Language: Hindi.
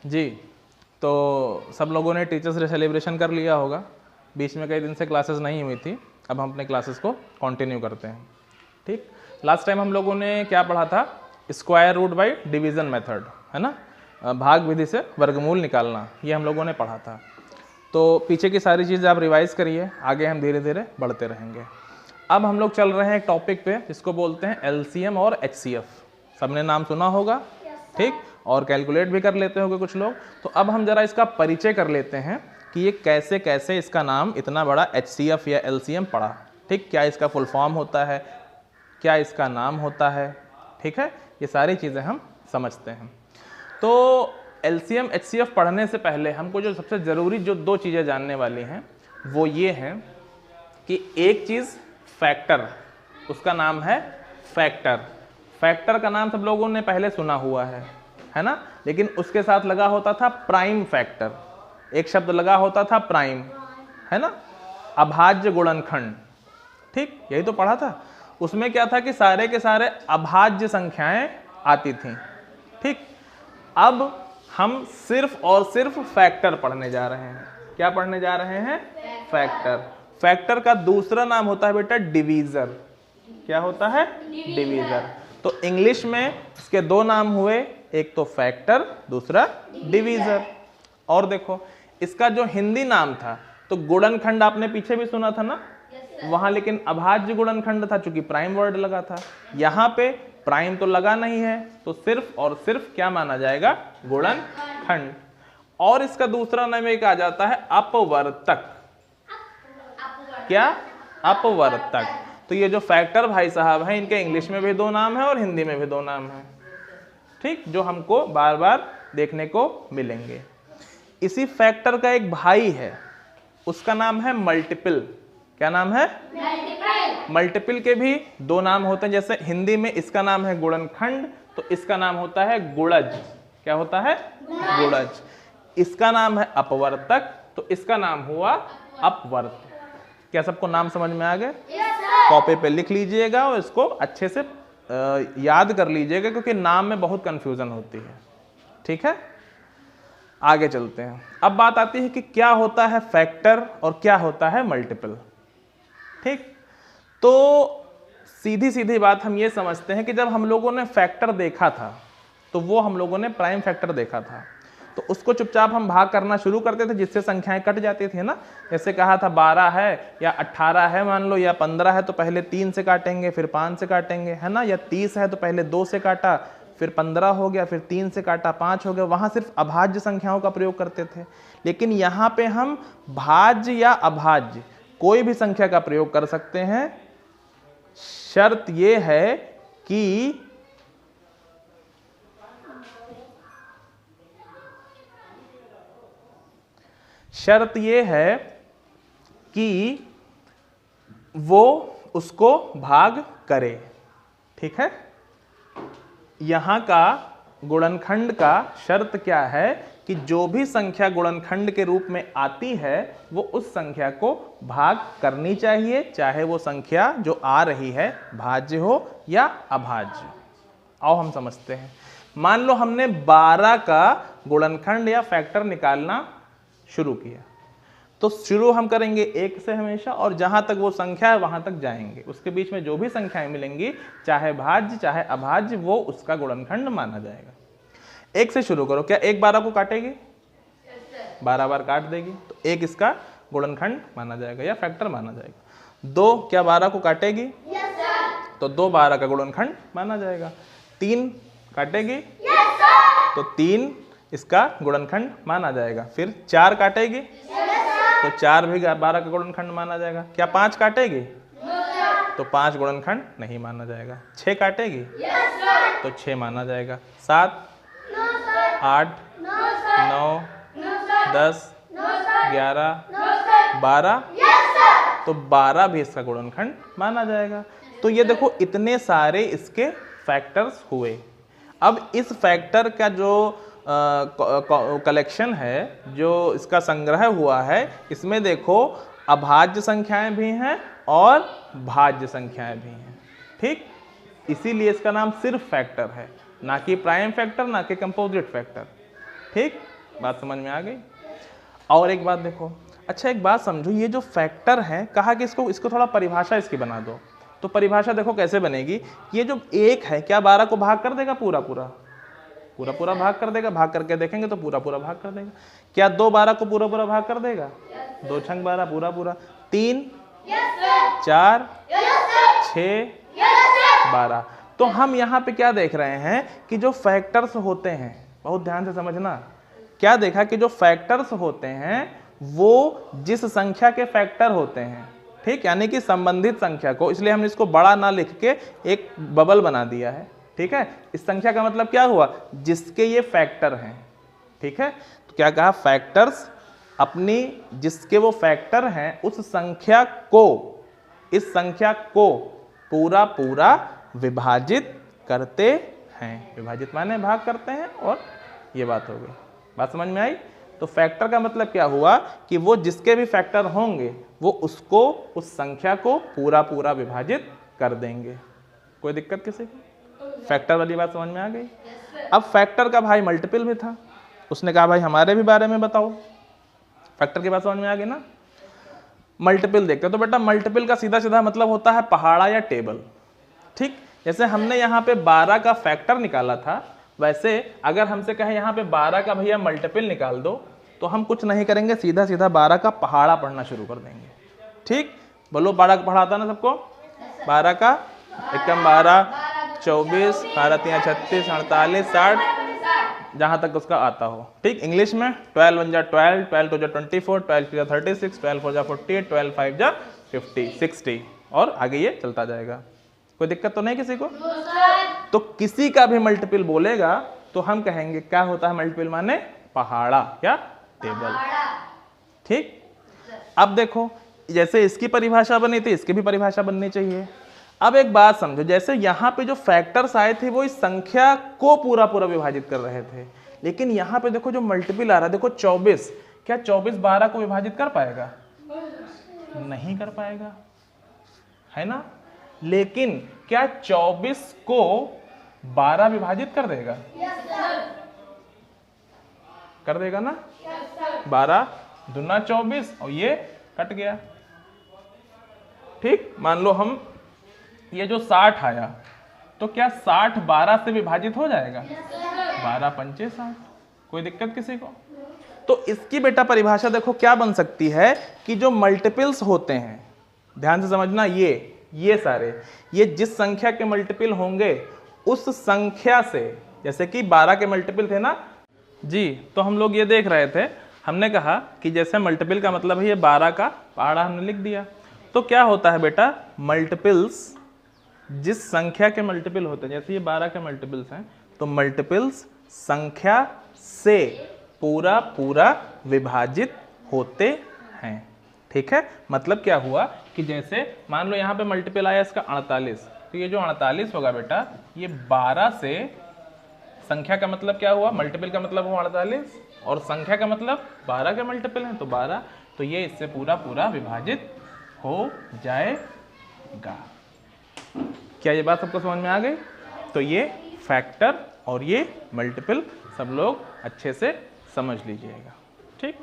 जी, तो सब लोगों ने टीचर्स डे सेलिब्रेशन कर लिया होगा। बीच में कई दिन से क्लासेस नहीं हुई थी, अब हम अपने क्लासेस को कंटिन्यू करते हैं। ठीक, लास्ट टाइम हम लोगों ने क्या पढ़ा था? Square root by division method, है ना, भाग विधि से वर्गमूल निकालना, ये हम लोगों ने पढ़ा था। तो पीछे की सारी चीज़ें आप रिवाइज़ करिए, आगे हम धीरे धीरे बढ़ते रहेंगे। अब हम लोग चल रहे हैं एक टॉपिक पे जिसको बोलते हैं एलसीएम और एचसीएफ। सबने नाम सुना होगा, ठीक, और कैलकुलेट भी कर लेते होंगे कुछ लोग। तो अब हम जरा इसका परिचय कर लेते हैं कि ये कैसे कैसे इसका नाम इतना बड़ा एचसीएफ या एलसीएम पड़ा। ठीक, क्या इसका फुल फॉर्म होता है, क्या इसका नाम होता है, ठीक है, ये सारी चीज़ें हम समझते हैं। तो एलसीएम एचसीएफ पढ़ने से पहले हमको जो सबसे ज़रूरी जो दो चीज़ें जानने वाली हैं वो ये हैं कि एक चीज़ फैक्टर, उसका नाम है फैक्टर। फैक्टर का नाम सब लोगों ने पहले सुना हुआ है ना, लेकिन उसके साथ लगा होता था प्राइम फैक्टर, एक शब्द लगा होता था प्राइम, है ना, अभाज्य गुणनखंड। ठीक, यही तो पढ़ा था। उसमें क्या था कि सारे के सारे अभाज्य संख्याएं आती थीं। ठीक, अब हम सिर्फ और सिर्फ फैक्टर पढ़ने जा रहे हैं। क्या पढ़ने जा रहे हैं? फैक्टर। फैक्टर का दूसरा नाम होता है बेटा डिवीजर। क्या होता है? डिवीजर। तो इंग्लिश में इसके दो नाम हुए, एक तो फैक्टर, दूसरा डिवीजर। और देखो इसका जो हिंदी नाम था तो गुणनखंड आपने पीछे भी सुना था ना, वहां लेकिन अभाज्य गुणनखंड था चूंकि प्राइम वर्ड लगा था। यहाँ पे प्राइम तो लगा नहीं है, तो सिर्फ और सिर्फ क्या माना जाएगा? गुणनखंड। और इसका दूसरा नाम एक आ जाता है अपवर्तक। क्या? अपवर्तक। तो ये जो फैक्टर भाई साहब हैं, इनके इंग्लिश में भी दो नाम है और हिंदी में भी दो नाम है। ठीक, जो हमको बार बार देखने को मिलेंगे। इसी फैक्टर का एक भाई है, उसका नाम है मल्टीपल। क्या नाम है? मल्टीपल के भी दो नाम होते हैं। जैसे हिंदी में इसका नाम है गुणनखंड, तो इसका नाम होता है गुणज। क्या होता है? गुणज। इसका नाम है अपवर्तक, तो इसका नाम हुआ अपवर्त। क्या सबको नाम समझ में आ गए? कॉपी पे लिख लीजिएगा और इसको अच्छे से याद कर लीजिएगा, क्योंकि नाम में बहुत कंफ्यूजन होती है। ठीक है, आगे चलते हैं। अब बात आती है कि क्या होता है फैक्टर और क्या होता है मल्टीपल। ठीक, तो सीधी सीधी बात हम ये समझते हैं कि जब हम लोगों ने फैक्टर देखा था तो वो हम लोगों ने प्राइम फैक्टर देखा था, तो उसको चुपचाप हम भाग करना शुरू करते थे, जिससे संख्याएं कट जाती थी ना। जैसे कहा था 12 है या 18 है मान लो, या 15 है तो पहले 3 से काटेंगे फिर 5 से काटेंगे, है ना, या 30 है तो पहले 2 से काटा फिर 15 हो गया, फिर 3 से काटा 5 हो गया। वहां सिर्फ अभाज्य संख्याओं का प्रयोग करते थे, लेकिन यहाँ पे हम भाज्य या अभाज्य कोई भी संख्या का प्रयोग कर सकते हैं। शर्त यह है कि वो उसको भाग करे। ठीक है, यहां का गुणनखंड का शर्त क्या है कि जो भी संख्या गुणनखंड के रूप में आती है वो उस संख्या को भाग करनी चाहिए, चाहे वो संख्या जो आ रही है भाज्य हो या अभाज्य। आओ हम समझते हैं। मान लो हमने 12 का गुणनखंड या फैक्टर निकालना शुरू किया, तो शुरू हम करेंगे 1 से हमेशा, और जहां तक वो संख्या है वहां तक जाएंगे। उसके बीच में जो भी संख्याएं मिलेंगी, चाहे भाज्य चाहे अभाज्य, वो उसका गुणनखंड माना जाएगा। 1 से शुरू करो। क्या 1 12 को काटेगी? 12 बार काट देगी, तो 1 इसका गुणनखंड माना जाएगा या फैक्टर माना जाएगा। 2 क्या 12 को काटेगी? तो 2 12 का गुणनखंड माना जाएगा। 3 काटेगी? तो 3 इसका गुणनखंड माना जाएगा। फिर 4 काटेगी? तो 4 भी 12 का गुणनखंड माना जाएगा। क्या 5 काटेगी? तो 5 गुणनखंड नहीं माना जाएगा। 6 काटेगी? तो 6 माना जाएगा। 7 8 9 10 11 12, तो 12 भी इसका गुणनखंड माना जाएगा। तो ये देखो इतने सारे इसके फैक्टर्स हुए। अब इस फैक्टर का जो कलेक्शन है, जो इसका संग्रह हुआ है, इसमें देखो अभाज्य संख्याएं भी हैं और भाज्य संख्याएं भी हैं। ठीक, इसीलिए इसका नाम सिर्फ फैक्टर है, ना कि प्राइम फैक्टर, ना कि कंपोजिट फैक्टर। ठीक, बात समझ में आ गई। और एक बात देखो, अच्छा एक बात समझो, ये जो फैक्टर है, कहा कि इसको थोड़ा परिभाषा इसकी बना दो। तो परिभाषा देखो कैसे बनेगी, ये जो 1 है क्या 12 को भाग कर देगा, पूरा पूरा भाग कर देगा, भाग करके देखेंगे तो पूरा भाग कर देगा। क्या 2 12 को पूरा भाग कर देगा, 2 छंग 12 पूरा, 3 4 6 12। तो हम यहाँ पे क्या देख रहे हैं कि जो फैक्टर्स होते हैं, बहुत ध्यान से समझना, क्या देखा कि जो फैक्टर्स होते हैं वो जिस संख्या के फैक्टर होते हैं, ठीक, यानी कि संबंधित संख्या को, इसलिए हमने इसको बड़ा ना लिख के एक बबल बना दिया है, ठीक है। इस संख्या का मतलब क्या हुआ, जिसके ये फैक्टर हैं, ठीक है। तो क्या कहा, फैक्टर्स अपनी जिसके वो फैक्टर हैं उस संख्या को, इस संख्या को पूरा विभाजित करते हैं। विभाजित माने भाग करते हैं, और ये बात हो गई। बात समझ में आई। तो फैक्टर का मतलब क्या हुआ कि वो जिसके भी फैक्टर होंगे वो उसको, उस संख्या को पूरा विभाजित कर देंगे। कोई दिक्कत किसी को? फैक्टर वाली बात समझ में आ गई। अब फैक्टर का भाई मल्टीपल भी था, उसने कहा भाई हमारे भी बारे में बताओ। फैक्टर की बात समझ में आ गई ना। मल्टीपल देखते हैं, तो बेटा मल्टीपल का सीधा मतलब होता है पहाड़ा या टेबल, ठीक। जैसे हमने यहाँ पे 12 का फैक्टर निकाला था, वैसे अगर हमसे कहे यहाँ पे 12 का भैया मल्टीपल निकाल दो, तो हम कुछ नहीं करेंगे, सीधा 12 का पहाड़ा पढ़ना शुरू कर देंगे, ठीक। बोलो 12 का पढ़ाता ना सबको, 12 का एकम 12, 24, 12 3 36, 48, 60, जहां तक उसका आता हो, ठीक। इंग्लिश में 12 1 जा 12, 12 2 जा 24, 12 3 जा 36, 12 4 जा 48, 12 5 जा 50, 60, और आगे ये चलता जाएगा। कोई दिक्कत तो नहीं किसी को? तो किसी का भी मल्टीपल बोलेगा तो हम कहेंगे क्या होता है मल्टीपल, माने पहाड़ा या टेबल, ठीक। अब देखो जैसे इसकी परिभाषा बनी थी, इसकी भी परिभाषा बननी चाहिए। अब एक बात समझो, जैसे यहाँ पे जो फैक्टर्स आए थे वो इस संख्या को पूरा विभाजित कर रहे थे, लेकिन यहाँ पे देखो जो मल्टीपल आ रहा है, देखो 24, क्या 24 12 को विभाजित कर पाएगा? नहीं कर पाएगा, है ना। लेकिन क्या 24 को 12 विभाजित कर देगा? कर देगा ना। 12 दूना 24, और ये कट गया, ठीक। मान लो हम ये जो 60 आया, तो क्या 60 12 से विभाजित हो जाएगा? 12 पंचे 60। कोई दिक्कत किसी को? तो इसकी बेटा परिभाषा देखो क्या बन सकती है कि जो मल्टीपल्स होते हैं, ध्यान से समझना, ये सारे, ये जिस संख्या के मल्टीपल होंगे उस संख्या से, जैसे कि 12 के मल्टीपल थे ना जी, तो हम लोग ये देख रहे थे, हमने कहा कि जैसे मल्टीपल का मतलब है ये 12 का पहाड़ा हमने लिख दिया। तो क्या होता है बेटा, मल्टीपल्स जिस संख्या के मल्टीपल होते हैं, जैसे ये 12 के मल्टीपल्स हैं, तो मल्टीपल्स संख्या से पूरा विभाजित होते हैं, ठीक है। मतलब क्या हुआ कि जैसे मान लो यहाँ पे मल्टीपल आया इसका 48, तो ये जो 48 होगा बेटा, ये 12 से, संख्या का मतलब क्या हुआ, मल्टीपल का मतलब हुआ 48, और संख्या का मतलब 12 के मल्टीपल है तो 12, तो ये इससे पूरा विभाजित हो जाएगा। क्या ये बात सबको समझ में आ गई? तो ये फैक्टर और ये मल्टीपल सब लोग अच्छे से समझ लीजिएगा, ठीक।